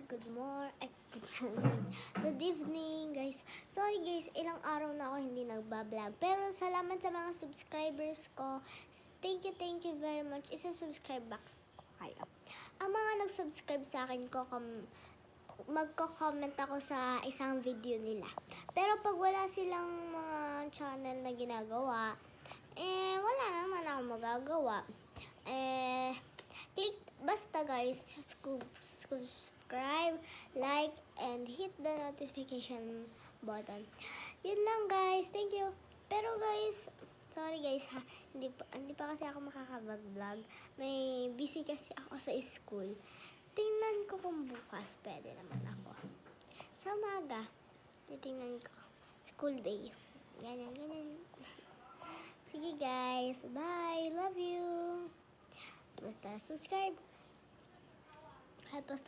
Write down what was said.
good morning, good evening guys. Sorry guys, ilang araw na ako hindi nagbablog. Pero salamat sa mga subscribers ko. Thank you very much. Isa-subscribe back ko kayo. Ang mga nag-subscribe sa akin ko, magko-comment ako sa isang video nila. Pero pag wala silang mga channel na ginagawa, wala naman ako magagawa. Click, basta guys, subscribe, like, and hit the notification button. Yun lang guys, thank you. Pero guys, sorry guys ha, hindi pa kasi ako makakapag-vlog. May busy kasi ako sa school. Tingnan ko kung bukas pwede naman ako. Sa umaga, titingnan ko. School day. Ganyan. Sige guys, bye. Love you. Basta subscribe. Help us